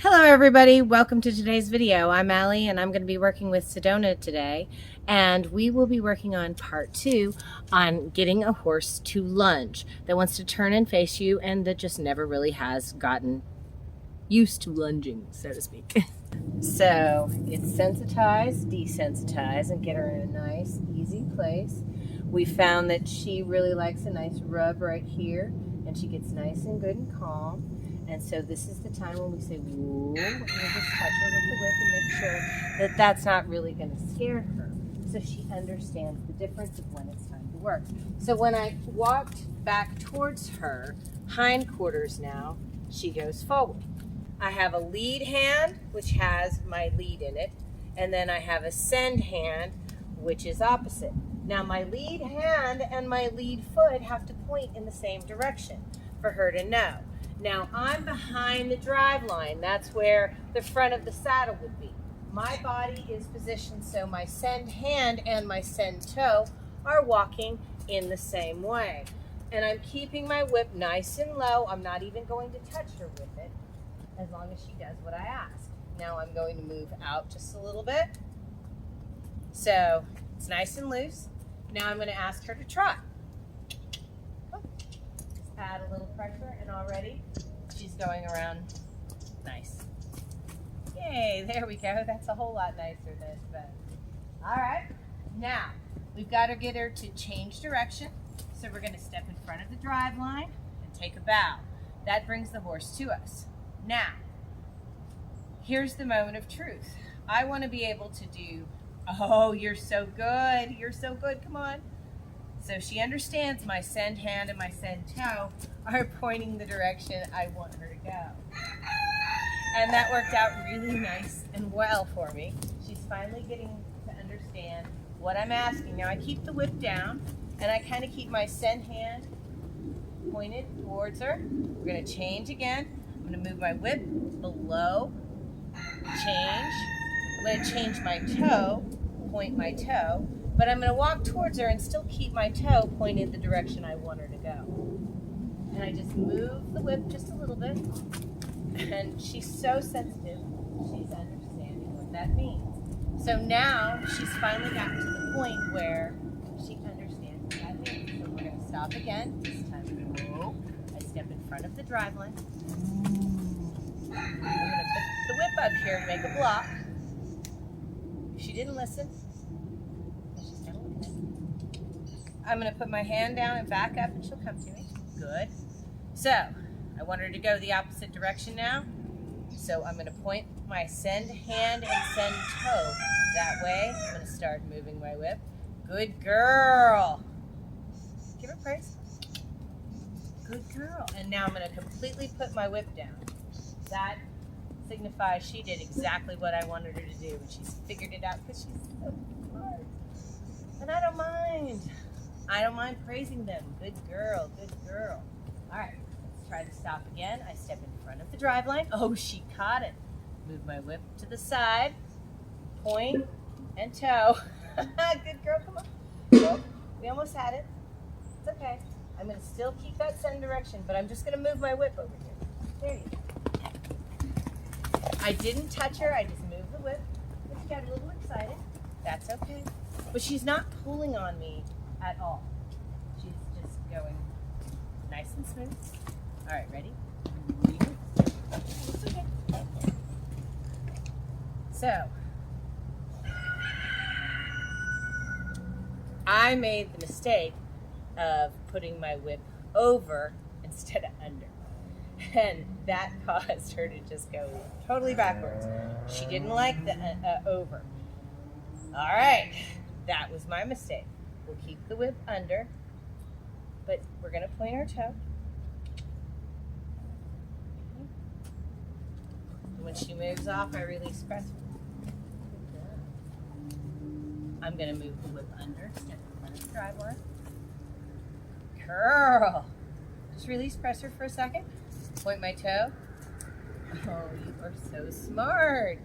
Hello everybody, welcome to today's video. I'm Allie and I'm going to be working with Sedona today, and we will be working on part 2 on getting a horse to lunge that wants to turn and face you and that just never really has gotten used to lunging, so to speak. So it's sensitize, desensitize, and get her in a nice easy place. We found that she really likes a nice rub right here, and she gets nice and good and calm. And so this is the time when we say, whoa, and we just touch her with the whip and make sure that that's not really going to scare her. So she understands the difference of when it's time to work. So when I walked back towards her, hindquarters now, she goes forward. I have a lead hand, which has my lead in it, and then I have a send hand, which is opposite. Now my lead hand and my lead foot have to point in the same direction for her to know. Now I'm behind the drive line. That's where the front of the saddle would be. My body is positioned so my send hand and my send toe are walking in the same way. And I'm keeping my whip nice and low. I'm not even going to touch her with it as long as she does what I ask. Now I'm going to move out just a little bit. So it's nice and loose. Now I'm going to ask her to trot. Add a little pressure, and already she's going around nice. Yay, there we go. That's a whole lot nicer than it's been. All right, now we've got to get her to change direction. So we're going to step in front of the drive line and take a bow. That brings the horse to us. Now, here's the moment of truth. I want to be able to do, oh, you're so good. You're so good. Come on. So she understands my send hand and my send toe are pointing the direction I want her to go. And that worked out really nice and well for me. She's finally getting to understand what I'm asking. Now I keep the whip down and I kind of keep my send hand pointed towards her. We're going to change again. I'm going to move my whip below, change. I'm going to change my toe, point my toe. But I'm going to walk towards her and still keep my toe pointed the direction I want her to go. And I just move the whip just a little bit. And she's so sensitive, she's understanding what that means. So now she's finally gotten to the point where she understands what that means. So we're going to stop again. This time, whoa. I step in front of the drive line. I'm going to put the whip up here to make a block. She didn't listen. I'm going to put my hand down and back up and she'll come to me. Good. So I want her to go the opposite direction now. So I'm going to point my send hand and send toe that way. I'm going to start moving my whip. Good girl. Give her praise. Good girl. And now I'm going to completely put my whip down. That signifies she did exactly what I wanted her to do. And she's figured it out because she's so smart. And I don't mind. I don't mind praising them. Good girl, good girl. All right, let's try to stop again. I step in front of the drive line. Oh, she caught it. Move my whip to the side, point, and toe. Good girl, come on. Oh, we almost had it. It's okay. I'm going to still keep that same direction, but I'm just going to move my whip over here. There you go. I didn't touch her. I just moved the whip. She got a little excited. That's okay. But she's not pulling on me at all. She's just going nice and smooth. All right, ready? It's okay. So, I made the mistake of putting my whip over instead of under. And that caused her to just go totally backwards. She didn't like the over. All right, that was my mistake. We'll keep the whip under, but we're going to point our toe. When she moves off, I release pressure. I'm going to move the whip under, step in front of the drive line. Girl! Just release pressure for a second. Point my toe. Oh, you are so smart.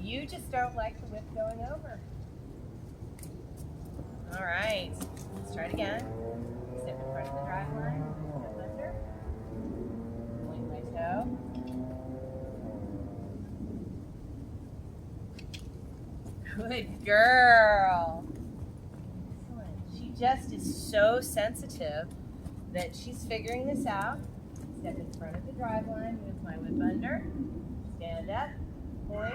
You just don't like the whip going over. All right, let's try it again. Step in front of the drive line, step under, point my toe, Good girl. Excellent. She just is so sensitive that she's figuring this out. Step in front of the drive line, move my whip under, stand up, point.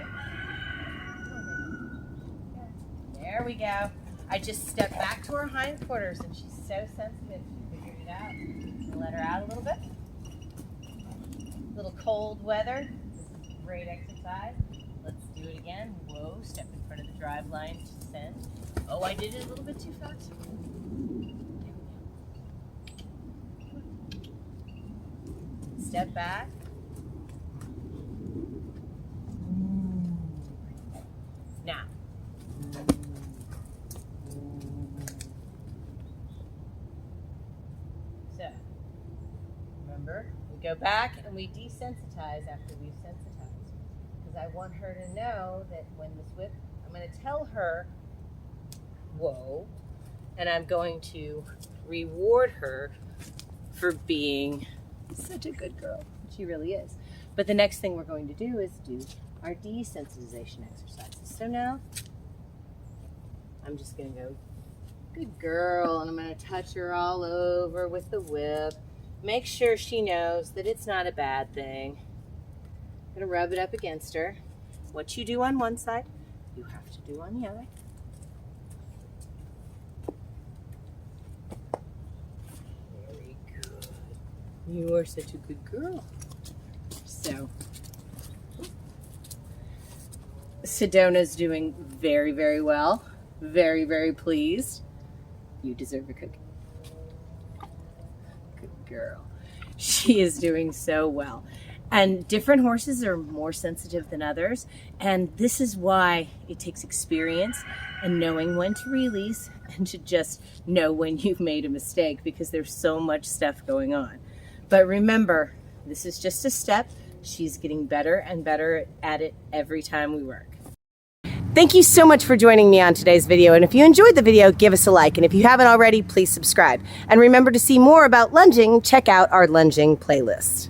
There we go. I just stepped back to her hindquarters and she's so sensitive. She figured it out. I'll let her out a little bit. A little cold weather. This is great exercise. Let's do it again. Whoa, step in front of the drive line, descend. Oh, I did it a little bit too fast. Step back. Now. So, remember, we go back and we desensitize after we've sensitized. Because I want her to know that when this whip, I'm going to tell her, whoa, and I'm going to reward her for being such a good girl. She really is. But the next thing we're going to do is do our desensitization exercises. So now I'm just going to go, good girl, and I'm going to touch her all over with the whip. Make sure she knows that it's not a bad thing. I'm going to rub it up against her. What you do on one side, you have to do on the other. Very good. You are such a good girl. So, Sedona's doing very, very well. Very, very pleased. You deserve a cookie. Good girl. She is doing so well. And different horses are more sensitive than others. And this is why it takes experience and knowing when to release and to just know when you've made a mistake, because there's so much stuff going on. But remember, this is just a step. She's getting better and better at it every time we work. Thank you so much for joining me on today's video. And if you enjoyed the video, give us a like. And if you haven't already, please subscribe. And remember, to see more about lunging, check out our lunging playlist.